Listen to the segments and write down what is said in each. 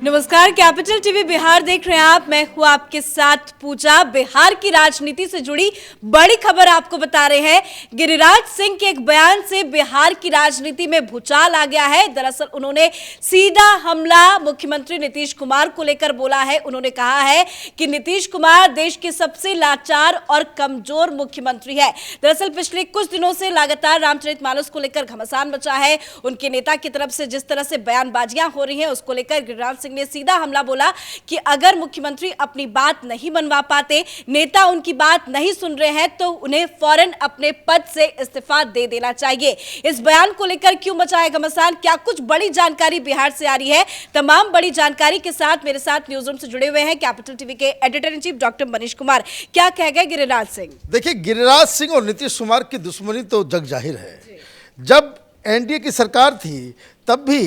नमस्कार, capital TV Bihar देख रहे हैं आप। मैं हूं आपके साथ पूजा। बिहार की राजनीति से जुड़ी बड़ी खबर आपको बता रहे हैं। गिरिराज सिंह के एक बयान से बिहार की राजनीति में भूचाल आ गया है। दरअसल उन्होंने सीधा हमला मुख्यमंत्री नीतीश कुमार को लेकर बोला है। उन्होंने कहा है कि नीतीश कुमार देश के सबसे लाचार और कमजोर मुख्यमंत्री है। दरअसल पिछले कुछ दिनों से लगातार रामचरितमानस को लेकर घमासान मचा है। उनके नेता की तरफ से जिस तरह से बयानबाजियां हो रही हैं, उसको लेकर गिरिराज सिंह ने सीधा हमला बोला कि अगर मुख्यमंत्री अपनी बात नहीं मनवा पाते, नेता उनकी बात नहीं सुन रहे हैं, तो उन्हें फौरन अपने पद से इस्तीफा दे देना चाहिए। इस बयान को लेकर क्यों मचाया घमासान, क्या कुछ बड़ी जानकारी बिहार से आ रही है? तमाम बड़ी जानकारी के साथ मेरे साथ न्यूज रूम से जुड़े हुए हैं कैपिटल टीवी के editor in chief doctor Manish Kumar. क्या कह गए गिरिराज सिंह? देखिए, गिरिराज सिंह और नीतीश कुमार की दुश्मनी तो जग जाहिर है। जब एनडीए की सरकार थी तब भी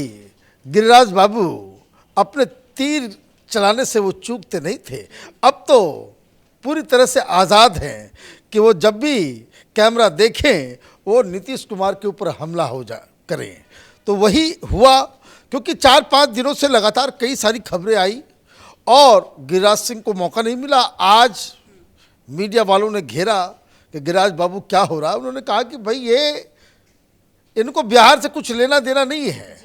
गिरिराज बाबू अपने तीर चलाने से वो चूकते नहीं थे। अब तो पूरी तरह से आज़ाद हैं कि वो जब भी कैमरा देखें वो नीतीश कुमार के ऊपर हमला हो जा करें। तो वही हुआ, क्योंकि 4-5 दिनों से लगातार कई सारी खबरें आई और गिरिराज सिंह को मौका नहीं मिला। आज मीडिया वालों ने घेरा कि गिरिराज बाबू क्या हो रहा है। उन्होंने कहा कि भाई ये इनको बिहार से कुछ लेना देना नहीं है,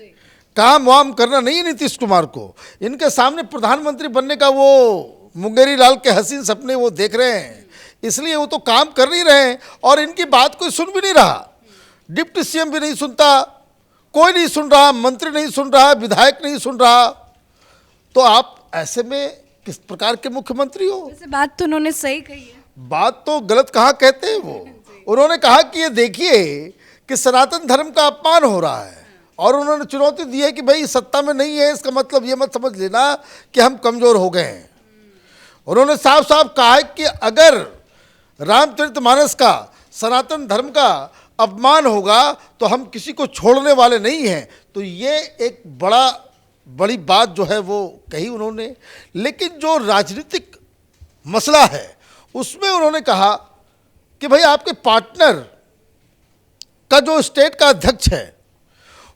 काम वाम करना नहीं है नीतीश कुमार को। इनके सामने प्रधानमंत्री बनने का वो मुंगेरी लाल के हसीन सपने वो देख रहे हैं, इसलिए वो तो काम कर नहीं रहे हैं और इनकी बात कोई सुन भी नहीं रहा। डिप्टी सीएम भी नहीं सुनता, कोई नहीं सुन रहा, मंत्री नहीं सुन रहा, विधायक नहीं सुन रहा। तो आप ऐसे में किस प्रकार के मुख्यमंत्री हो? वैसे बात तो उन्होंने सही कही है। बात तो गलत कहाँ कहते हैं वो। उन्होंने कहा कि ये देखिए कि सनातन धर्म का अपमान हो रहा है और उन्होंने चुनौती दी है कि भाई सत्ता में नहीं है, इसका मतलब ये मत समझ लेना कि हम कमज़ोर हो गए हैं। उन्होंने साफ साफ कहा है कि अगर रामचरितमानस का, सनातन धर्म का अपमान होगा तो हम किसी को छोड़ने वाले नहीं हैं। तो ये एक बड़ी बात जो है वो कही उन्होंने। लेकिन जो राजनीतिक मसला है उसमें उन्होंने कहा कि भाई आपके पार्टनर का जो स्टेट का अध्यक्ष है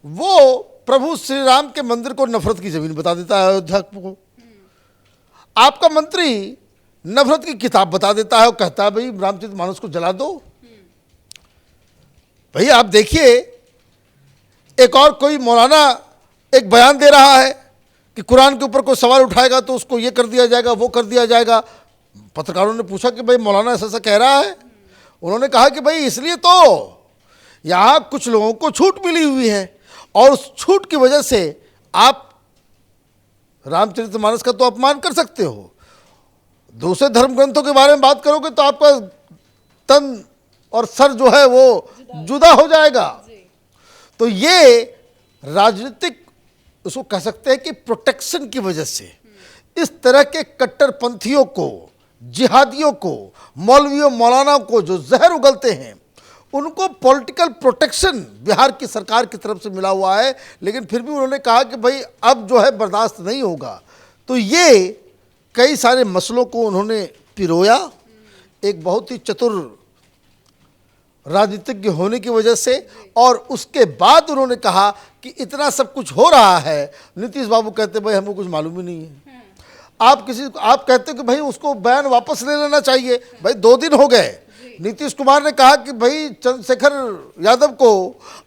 वो प्रभु श्री राम के मंदिर को नफरत की जमीन बता देता है अयोध्या को। आपका मंत्री नफरत की किताब बता देता है और कहता है भाई रामचरितमानस को जला दो। भाई आप देखिए, एक और कोई मौलाना एक बयान दे रहा है कि कुरान के ऊपर कोई सवाल उठाएगा तो उसको ये कर दिया जाएगा, वो कर दिया जाएगा। पत्रकारों ने पूछा कि भाई मौलाना ऐसा ऐसा कह रहा है। उन्होंने कहा कि भाई इसलिए तो यहाँ कुछ लोगों को छूट मिली हुई है और उस छूट की वजह से आप रामचरितमानस का तो अपमान कर सकते हो, दूसरे धर्म ग्रंथों के बारे में बात करोगे तो आपका तन और सर जो है वो जुदा हो जाएगा। तो ये राजनीतिक उसको कह सकते हैं कि प्रोटेक्शन की वजह से इस तरह के कट्टरपंथियों को, जिहादियों को, मौलवियों मौलाना को जो जहर उगलते हैं, उनको पॉलिटिकल प्रोटेक्शन बिहार की सरकार की तरफ से मिला हुआ है। लेकिन फिर भी उन्होंने कहा कि भाई अब जो है बर्दाश्त नहीं होगा। तो ये कई सारे मसलों को उन्होंने पिरोया एक बहुत ही चतुर राजनीतिज्ञ होने की वजह से। और उसके बाद उन्होंने कहा कि इतना सब कुछ हो रहा है, नीतीश बाबू कहते भाई हमको कुछ मालूम ही नहीं है। आप कहते कि भाई उसको बयान वापस ले लेना चाहिए। भाई 2 दिन हो गए, नीतीश कुमार ने कहा कि भाई चंद्रशेखर यादव को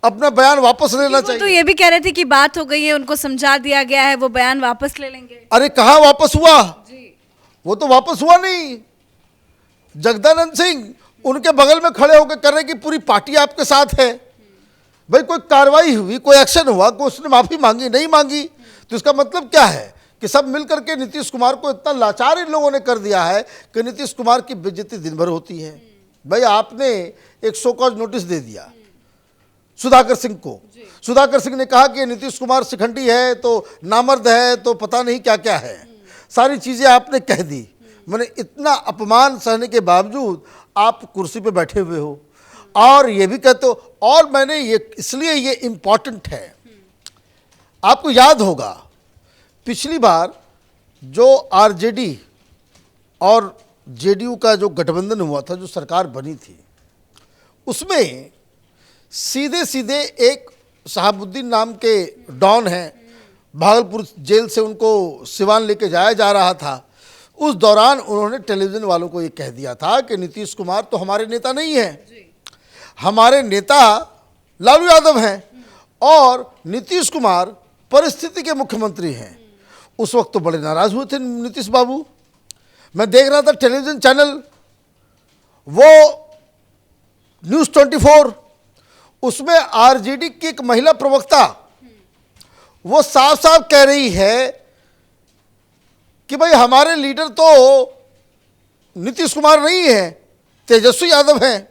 अपना बयान वापस लेना चाहिए। तो ये भी कह रहे थे कि बात हो गई है, उनको समझा दिया गया है, वो बयान वापस ले लेंगे। अरे कहाँ वापस हुआ जी? वो तो वापस हुआ नहीं। जगदानंद सिंह उनके बगल में खड़े होकर कर रहे कि पूरी पार्टी आपके साथ है। भाई कोई कार्रवाई हुई, कोई एक्शन हुआ, कोई उसने माफी मांगी नहीं मांगी, तो इसका मतलब क्या है कि सब मिलकर के नीतीश कुमार को इतना लाचार इन लोगों ने कर दिया है कि नीतीश कुमार की बेइज्जती दिन भर होती है। भाई आपने एक शो कॉज नोटिस दे दिया सुधाकर सिंह को। सुधाकर सिंह ने कहा कि नीतीश कुमार शिखंडी है, तो नामर्द है, तो पता नहीं क्या क्या है, सारी चीज़ें आपने कह दी। मैंने इतना अपमान सहने के बावजूद आप कुर्सी पे बैठे हुए हो और ये भी कहते हो। और मैंने ये इसलिए ये इम्पॉर्टेंट है, आपको याद होगा पिछली बार जो आरजेडी और जेडीयू का जो गठबंधन हुआ था, जो सरकार बनी थी, उसमें सीधे सीधे एक शहाबुद्दीन नाम के डॉन हैं, भागलपुर जेल से उनको सिवान लेके जाया जा रहा था, उस दौरान उन्होंने टेलीविजन वालों को ये कह दिया था कि नीतीश कुमार तो हमारे नेता नहीं है, हमारे नेता लालू यादव हैं और नीतीश कुमार परिस्थिति के मुख्यमंत्री हैं। उस वक्त तो बड़े नाराज हुए थे नीतीश बाबू। मैं देख रहा था टेलीविजन चैनल वो न्यूज़ 24, उसमें आरजेडी की एक महिला प्रवक्ता वो साफ साफ कह रही है कि भाई हमारे लीडर तो नीतीश कुमार नहीं है, तेजस्वी यादव हैं।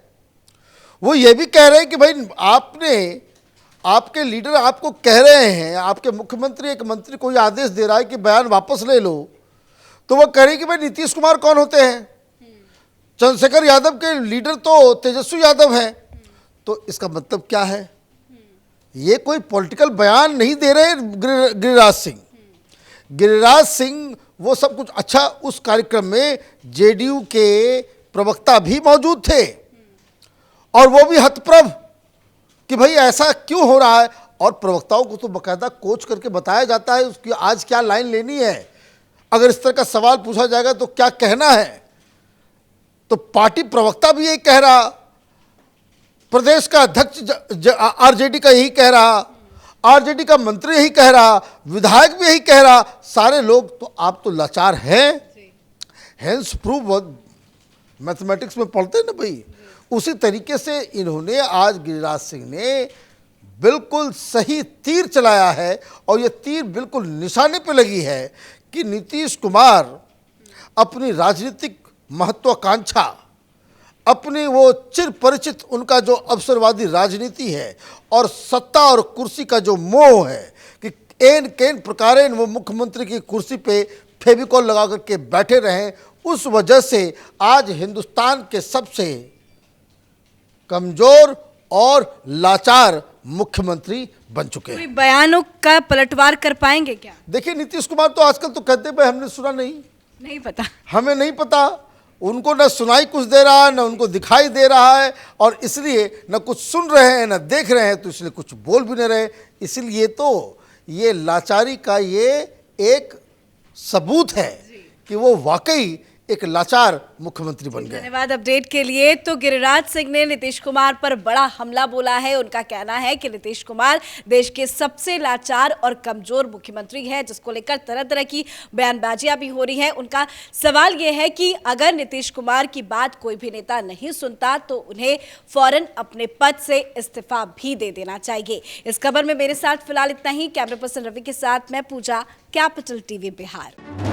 वो ये भी कह रहे हैं कि भाई आपके लीडर आपको कह रहे हैं, आपके मुख्यमंत्री एक मंत्री कोई आदेश दे रहा है कि बयान वापस ले लो, तो वो कह रही कि भाई नीतीश कुमार कौन होते हैं, चंद्रशेखर यादव के लीडर तो तेजस्वी यादव हैं। तो इसका मतलब क्या है? ये कोई पॉलिटिकल बयान नहीं दे रहे गिरिराज सिंह। गिरिराज सिंह वो सब कुछ अच्छा, उस कार्यक्रम में जेडीयू के प्रवक्ता भी मौजूद थे और वो भी हतप्रभ कि भाई ऐसा क्यों हो रहा है, और प्रवक्ताओं को तो बाकायदा कोच करके बताया जाता है उसकी आज क्या लाइन लेनी है, अगर इस तरह का सवाल पूछा जाएगा तो क्या कहना है। तो पार्टी प्रवक्ता भी यही कह रहा, प्रदेश का अध्यक्ष आरजेडी का यही कह रहा, आरजेडी का मंत्री यही कह रहा, विधायक भी यही कह रहा, सारे लोग तो आप तो लाचार हैं। हेंस प्रूव, मैथमेटिक्स में पढ़ते हैं ना भाई, उसी तरीके से इन्होंने आज गिरिराज सिंह ने बिल्कुल सही तीर चलाया है और ये तीर बिल्कुल निशाने पे लगी है कि नीतीश कुमार अपनी राजनीतिक महत्वाकांक्षा, अपनी वो चिर परिचित उनका जो अवसरवादी राजनीति है और सत्ता और कुर्सी का जो मोह है कि एन केन प्रकारेण वो मुख्यमंत्री की कुर्सी पे फेविकॉल लगा करके बैठे रहें, उस वजह से आज हिंदुस्तान के सबसे कमजोर और लाचार मुख्यमंत्री बन चुके हैं। बयानों का पलटवार कर पाएंगे क्या? देखिए नीतीश कुमार तो आजकल तो कहते भाई हमने सुना नहीं पता, हमें नहीं पता, उनको न सुनाई कुछ दे रहा है न उनको दिखाई दे रहा है, और इसलिए न कुछ सुन रहे हैं न देख रहे हैं, तो इसलिए कुछ बोल भी नहीं रहे। इसलिए तो ये लाचारी का ये एक सबूत है कि वो वाकई एक लाचार मुख्यमंत्री बन गए। धन्यवाद अपडेट के लिए। तो गिरिराज सिंह ने नीतीश कुमार पर बड़ा हमला बोला है। उनका कहना है कि नीतीश कुमार देश के सबसे लाचार और कमजोर मुख्यमंत्री है, जिसको लेकर तरह तरह की बयानबाजियां भी हो रही हैं। उनका सवाल यह है कि अगर नीतीश कुमार की बात कोई भी नेता नहीं सुनता तो उन्हें फौरन अपने पद से इस्तीफा भी दे देना चाहिए। इस खबर में मेरे साथ फिलहाल इतना ही। कैमरा पर्सन रवि के साथ मैं पूजा, कैपिटल टीवी बिहार।